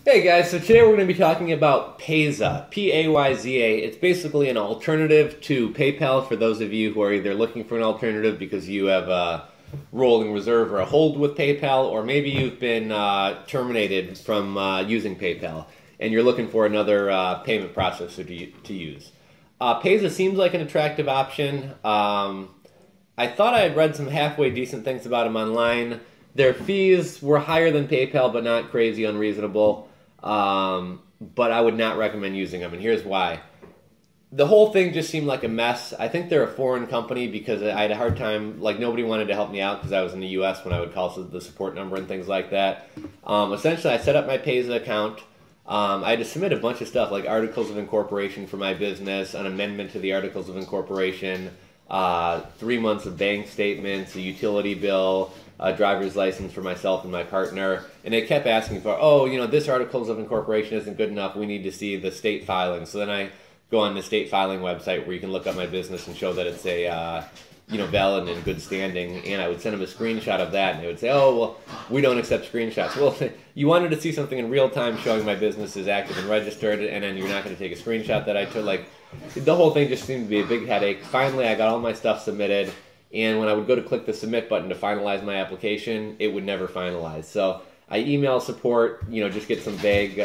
Hey guys, so today we're going to be talking about Payza, P-A-Y-Z-A. It's basically an alternative to PayPal for those of you who are either looking for an alternative because you have a rolling reserve or a hold with PayPal, or maybe you've been terminated from using PayPal and you're looking for another payment processor to use. Payza seems like an attractive option. I thought I had read some halfway decent things about them online. Their fees were higher than PayPal, but not crazy unreasonable. But I would not recommend using them, and here's why. The whole thing just seemed like a mess. I think they're a foreign company because I had a hard time, like nobody wanted to help me out because I was in the US when I would call the support number and things like that. Essentially, I set up my Payza account. I had to submit a bunch of stuff like articles of incorporation for my business, an amendment to the articles of incorporation, 3 months of bank statements, a utility bill, a driver's license for myself and my partner, and they kept asking for, oh, this articles of incorporation isn't good enough, we need to see the state filing. So then I go on the state filing website where you can look up my business and show that it's a valid and in good standing, and I would send them a screenshot of that, and they would say, oh, well, we don't accept screenshots. Well, you wanted to see something in real time showing my business is active and registered, and then you're not going to take a screenshot that I took. Like, the whole thing just seemed to be a big headache. Finally, I got all my stuff submitted, and when I would go to click the submit button to finalize my application, it would never finalize. So I email support, just get some vague,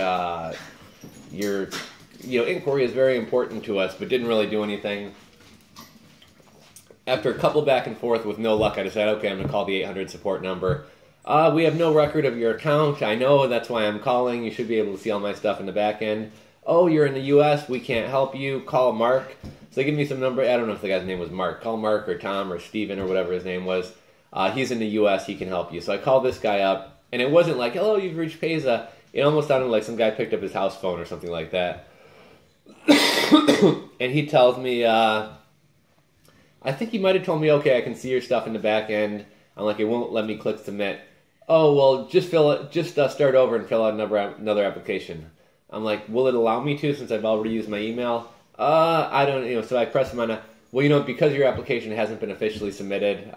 your inquiry is very important to us, but didn't really do anything. After a couple back and forth with no luck, I decided, okay, I'm going to call the 800 support number. We have no record of your account. I know, that's why I'm calling. You should be able to see all my stuff in the back end. Oh, you're in the U.S., we can't help you. Call Mark. So they give me some number. I don't know if the guy's name was Mark. Call Mark or Tom or Steven or whatever his name was. He's in the U.S., he can help you. So I called this guy up, and it wasn't like, hello, you've reached Payza. It almost sounded like some guy picked up his house phone or something like that. And he tells me, I think he might have told me, okay, I can see your stuff in the back end. I'm like, it won't let me click submit. Oh, well, just start over and fill out another application. I'm like, will it allow me to since I've already used my email? I don't, so I press them on a, well, because your application hasn't been officially submitted,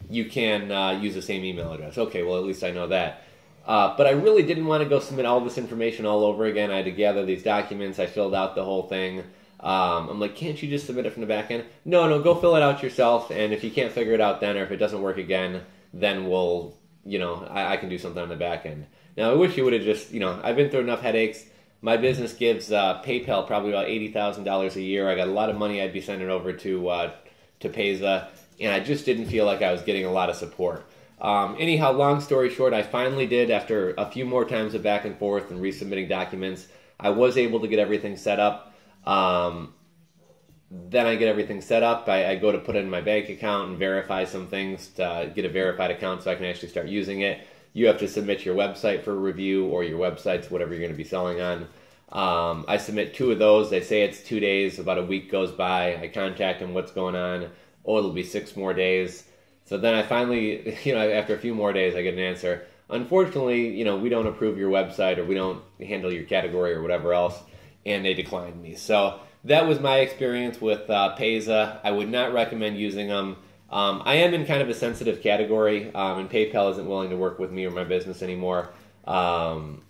you can use the same email address. Okay, well, at least I know that. But I really didn't want to go submit all this information all over again. I had to gather these documents. I filled out the whole thing. I'm like, can't you just submit it from the back end? No, go fill it out yourself, and if you can't figure it out then, or if it doesn't work again, then we'll, I can do something on the back end. Now, I wish you would have just, I've been through enough headaches. My business gives PayPal probably about $80,000 a year. I got a lot of money I'd be sending over to Payza, and I just didn't feel like I was getting a lot of support. Anyhow, long story short, I finally did, after a few more times of back and forth and resubmitting documents, I was able to get everything set up. Then I get everything set up. I go to put it in my bank account and verify some things to get a verified account so I can actually start using it. You have to submit your website for review, or your website's whatever you're going to be selling on. I submit 2 of those. They say it's 2 days. About a week goes by. I contact them, what's going on. Oh, it'll be 6 more days. So then I finally, after a few more days, I get an answer. Unfortunately, we don't approve your website, or we don't handle your category or whatever else, and they declined me. So that was my experience with Payza. I would not recommend using them. I am in kind of a sensitive category, and PayPal isn't willing to work with me or my business anymore. So,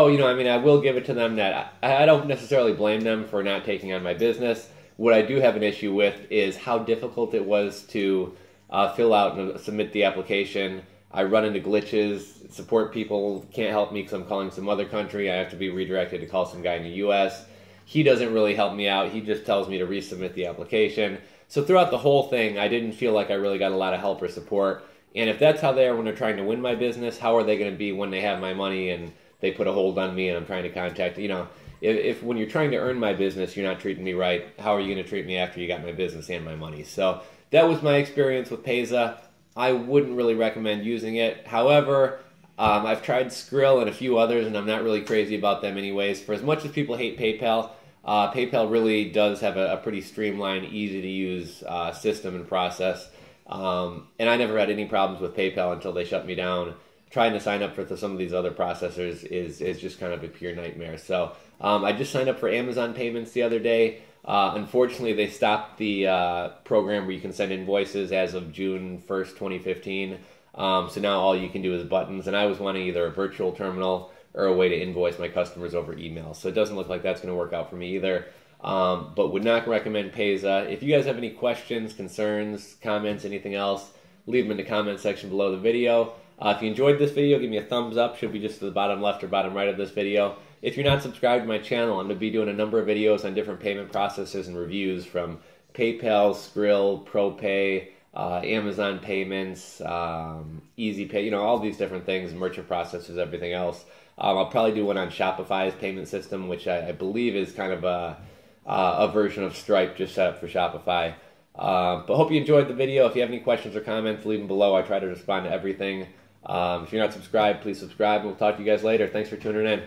I will give it to them that I don't necessarily blame them for not taking on my business. What I do have an issue with is how difficult it was to fill out and submit the application. I run into glitches. Support people can't help me because I'm calling some other country. I have to be redirected to call some guy in the U.S. He doesn't really help me out. He just tells me to resubmit the application. So throughout the whole thing, I didn't feel like I really got a lot of help or support. And if that's how they are when they're trying to win my business, how are they going to be when they have my money and they put a hold on me and I'm trying to contact, if when you're trying to earn my business, you're not treating me right, how are you going to treat me after you got my business and my money? So that was my experience with Payza. I wouldn't really recommend using it. However, I've tried Skrill and a few others, and I'm not really crazy about them anyways. For as much as people hate PayPal, PayPal really does have a pretty streamlined, easy-to-use system and process. And I never had any problems with PayPal until they shut me down. Trying to sign up for some of these other processors is just kind of a pure nightmare. So I just signed up for Amazon payments the other day. Unfortunately, they stopped the program where you can send invoices as of June 1st, 2015. So now all you can do is buttons, and I was wanting either a virtual terminal or a way to invoice my customers over email. So it doesn't look like that's going to work out for me either. But would not recommend Payza. If you guys have any questions, concerns, comments, anything else, leave them in the comment section below the video. If you enjoyed this video, give me a thumbs up. Should be just to the bottom left or bottom right of this video. If you're not subscribed to my channel, I'm going to be doing a number of videos on different payment processes and reviews from PayPal, Skrill, ProPay, Amazon payments, Easy Pay, all these different things, merchant processes, everything else. I'll probably do one on Shopify's payment system, which I believe is kind of a version of Stripe just set up for Shopify. But hope you enjoyed the video. If you have any questions or comments, leave them below. I try to respond to everything. If you're not subscribed, please subscribe, and we'll talk to you guys later. Thanks for tuning in.